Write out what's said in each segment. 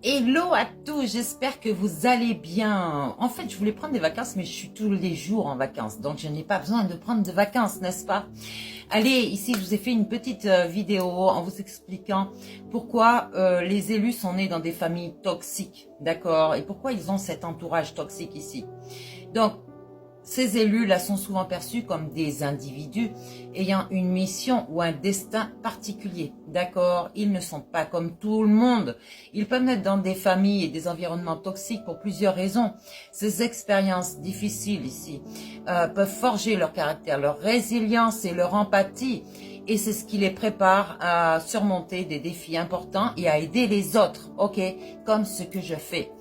Hello à tous, j'espère que vous allez bien. En fait, je voulais prendre des vacances, mais je suis tous les jours en vacances, donc je n'ai pas besoin de prendre de vacances, n'est-ce pas? Allez, ici, je vous ai fait une petite vidéo en vous expliquant pourquoi les élus sont nés dans des familles toxiques, d'accord? Et pourquoi ils ont cet entourage toxique ici. Donc, ces élus-là sont souvent perçus comme des individus ayant une mission ou un destin particulier. D'accord? Ils ne sont pas comme tout le monde. Ils peuvent naître dans des familles et des environnements toxiques pour plusieurs raisons. Ces expériences difficiles ici peuvent forger leur caractère, leur résilience et leur empathie. Et c'est ce qui les prépare à surmonter des défis importants et à aider les autres, ok? Comme ce que je fais.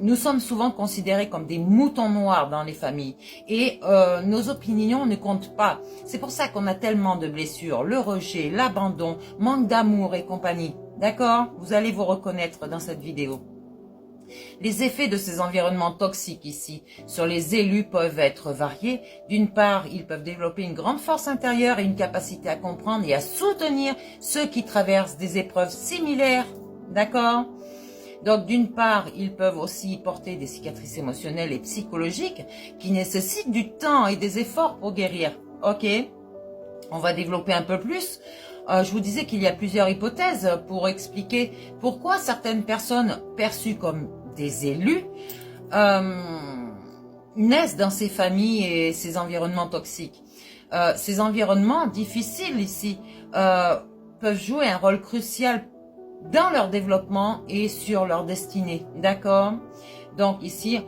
Nous sommes souvent considérés comme des moutons noirs dans les familles et nos opinions ne comptent pas. C'est pour ça qu'on a tellement de blessures, le rejet, l'abandon, manque d'amour et compagnie. D'accord? Vous allez vous reconnaître dans cette vidéo. Les effets de ces environnements toxiques ici sur les élus peuvent être variés. D'une part, ils peuvent développer une grande force intérieure et une capacité à comprendre et à soutenir ceux qui traversent des épreuves similaires. D'accord? Donc, d'une part, ils peuvent aussi porter des cicatrices émotionnelles et psychologiques qui nécessitent du temps et des efforts pour guérir. Ok, on va développer un peu plus. Je vous disais qu'il y a plusieurs hypothèses pour expliquer pourquoi certaines personnes perçues comme des élus naissent dans ces familles et ces environnements toxiques. Ces environnements difficiles ici peuvent jouer un rôle crucial dans leur développement et sur leur destinée, d'accord? Donc ici,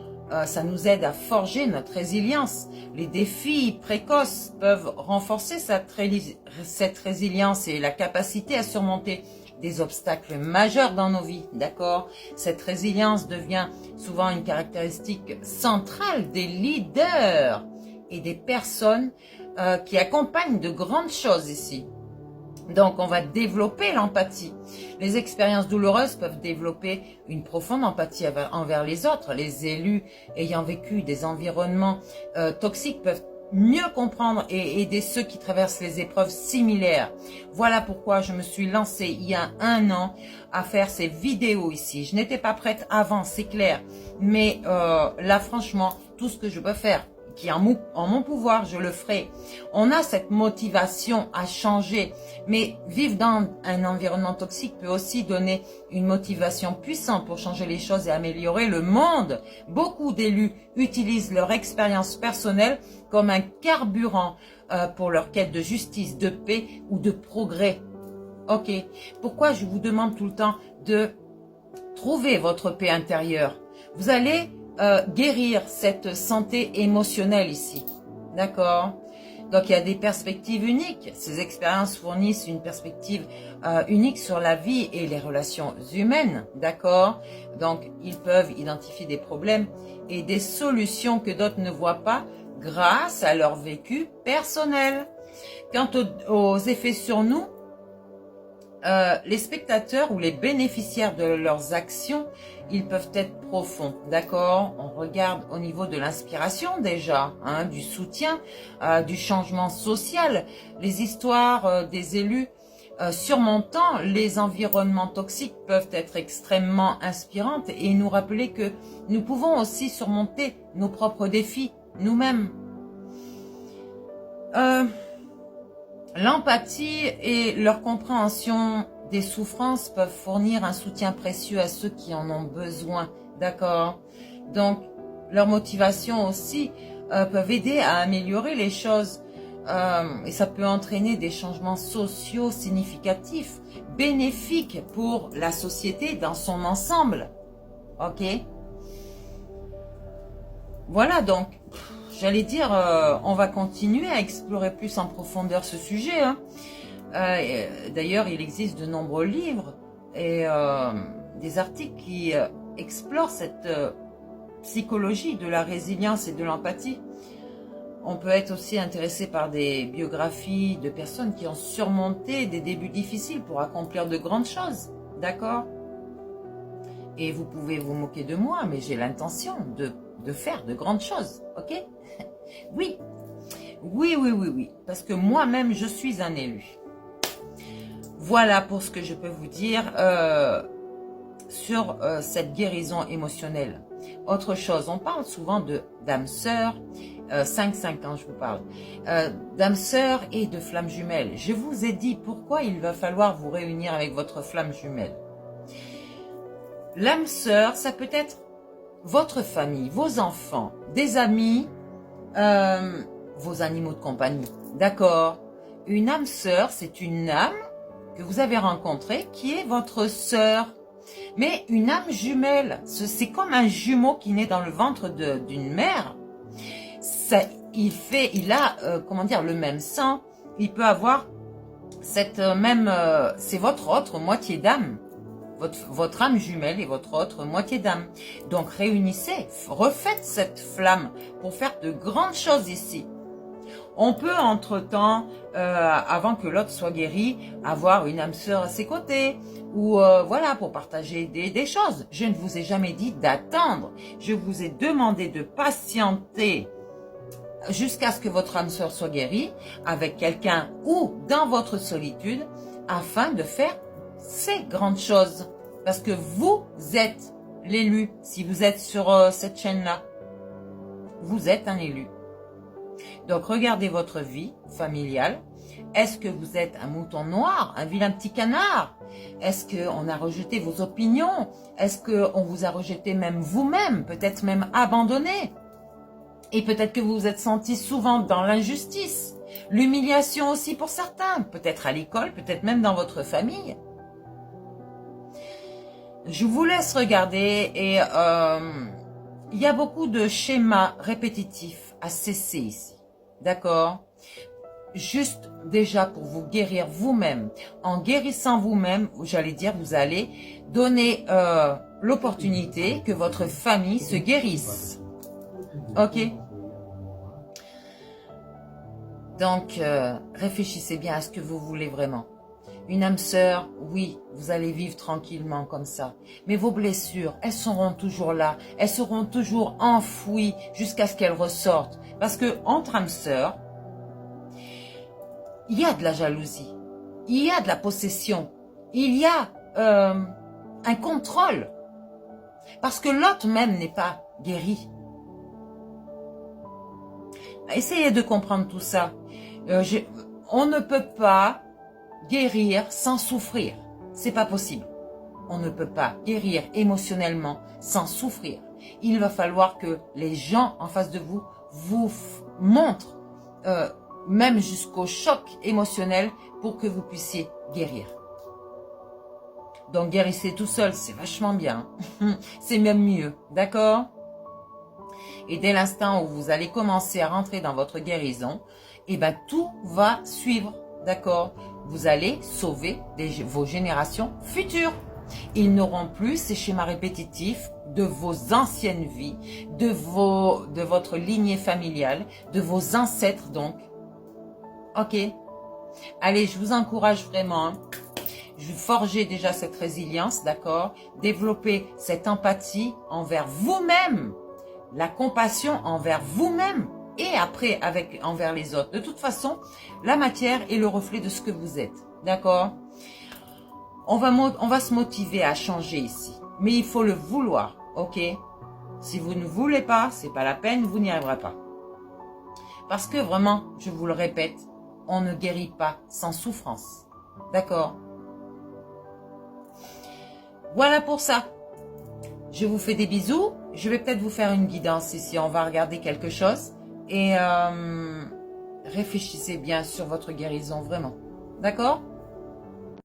ça nous aide à forger notre résilience. Les défis précoces peuvent renforcer cette résilience et la capacité à surmonter des obstacles majeurs dans nos vies, d'accord? Cette résilience devient souvent une caractéristique centrale des leaders et des personnes qui accompagnent de grandes choses ici. Donc, on va développer l'empathie. Les expériences douloureuses peuvent développer une profonde empathie envers les autres. Les élus ayant vécu des environnements toxiques peuvent mieux comprendre et aider ceux qui traversent les épreuves similaires. Voilà pourquoi je me suis lancée il y a 1 an à faire ces vidéos ici. Je n'étais pas prête avant, c'est clair. Mais là, franchement, tout ce que je peux faire, qui est en mon pouvoir, je le ferai. On a cette motivation à changer, mais vivre dans un environnement toxique peut aussi donner une motivation puissante pour changer les choses et améliorer le monde. Beaucoup d'élus utilisent leur expérience personnelle comme un carburant pour leur quête de justice, de paix ou de progrès. Ok, pourquoi je vous demande tout le temps de trouver votre paix intérieure? Vous allez guérir cette santé émotionnelle ici. D'accord? Donc, il y a des perspectives uniques. Ces expériences fournissent une perspective unique sur la vie et les relations humaines. D'accord? Donc, ils peuvent identifier des problèmes et des solutions que d'autres ne voient pas grâce à leur vécu personnel. Quant aux effets sur nous, les spectateurs ou les bénéficiaires de leurs actions, ils peuvent être profonds, d'accord? On regarde au niveau de l'inspiration déjà, hein, du soutien, du changement social, les histoires des élus surmontant les environnements toxiques peuvent être extrêmement inspirantes et nous rappeler que nous pouvons aussi surmonter nos propres défis nous-mêmes. L'empathie et leur compréhension des souffrances peuvent fournir un soutien précieux à ceux qui en ont besoin, d'accord? Donc, leur motivation aussi peuvent aider à améliorer les choses et ça peut entraîner des changements sociaux significatifs, bénéfiques pour la société dans son ensemble, ok? Voilà donc. J'allais dire, on va continuer à explorer plus en profondeur ce sujet. Hein. D'ailleurs, il existe de nombreux livres et des articles qui explorent cette psychologie de la résilience et de l'empathie. On peut être aussi intéressé par des biographies de personnes qui ont surmonté des débuts difficiles pour accomplir de grandes choses. D'accord? Et vous pouvez vous moquer de moi, mais j'ai l'intention de faire de grandes choses. Ok? Oui, parce que moi-même, je suis un élu. Voilà pour ce que je peux vous dire. sur cette guérison émotionnelle. Autre chose, on parle souvent de d'âme sœur, 5-5 ans je vous parle, d'âme sœur et de flamme jumelle. Je vous ai dit pourquoi il va falloir vous réunir avec votre flamme jumelle. L'âme sœur, ça peut être votre famille, vos enfants, des amis, vos animaux de compagnie. D'accord? Une âme sœur, c'est une âme que vous avez rencontrée qui est votre sœur. Mais une âme jumelle, c'est comme un jumeau qui naît dans le ventre d'une mère. Il a, comment dire, le même sang. Il peut avoir cette même, c'est votre autre moitié d'âme. Votre âme jumelle est votre autre moitié d'âme. Donc réunissez, refaites cette flamme pour faire de grandes choses ici. On peut entre-temps, avant que l'autre soit guéri, avoir une âme sœur à ses côtés. Ou voilà, pour partager des choses. Je ne vous ai jamais dit d'attendre. Je vous ai demandé de patienter jusqu'à ce que votre âme sœur soit guérie avec quelqu'un ou dans votre solitude afin de faire ces grandes choses. Parce que vous êtes l'élu. Si vous êtes sur cette chaîne-là, vous êtes un élu. Donc, regardez votre vie familiale. Est-ce que vous êtes un mouton noir, un vilain petit canard? Est-ce qu'on a rejeté vos opinions? Est-ce qu'on vous a rejeté même vous-même, peut-être même abandonné? Et peut-être que vous vous êtes senti souvent dans l'injustice, l'humiliation aussi pour certains, peut-être à l'école, peut-être même dans votre famille. Je vous laisse regarder et il y a beaucoup de schémas répétitifs à cesser ici. D'accord? Juste déjà pour vous guérir vous-même. En guérissant vous-même, j'allais dire, vous allez donner l'opportunité que votre famille se guérisse. Ok? Donc, réfléchissez bien à ce que vous voulez vraiment. Une âme sœur, oui, vous allez vivre tranquillement comme ça. Mais vos blessures, elles seront toujours là. Elles seront toujours enfouies jusqu'à ce qu'elles ressortent. Parce que entre âmes sœurs, il y a de la jalousie. Il y a de la possession. Il y a un contrôle. Parce que l'autre même n'est pas guéri. Essayez de comprendre tout ça. On ne peut pas guérir sans souffrir. C'est pas possible. On ne peut pas guérir émotionnellement sans souffrir. Il va falloir que les gens en face de vous vous montrent, même jusqu'au choc émotionnel, pour que vous puissiez guérir. Donc guérissez tout seul, c'est vachement bien. C'est même mieux, d'accord? Et dès l'instant où vous allez commencer à rentrer dans votre guérison, eh ben tout va suivre, d'accord? Vous allez sauver vos générations futures. Ils n'auront plus ces schémas répétitifs de vos anciennes vies, de votre lignée familiale, de vos ancêtres donc. Ok? Allez, je vous encourage vraiment. Hein. Forgez déjà cette résilience, d'accord? Développez cette empathie envers vous-même, la compassion envers vous-même et après envers les autres. De toute façon, la matière est le reflet de ce que vous êtes, d'accord? On va se motiver à changer ici, mais il faut le vouloir, ok? Si vous ne voulez pas, c'est pas la peine, vous n'y arriverez pas. Parce que vraiment, je vous le répète, on ne guérit pas sans souffrance, d'accord? Voilà pour ça. Je vous fais des bisous. Je vais peut-être vous faire une guidance ici. On va regarder quelque chose. Et réfléchissez bien sur votre guérison, vraiment. D'accord?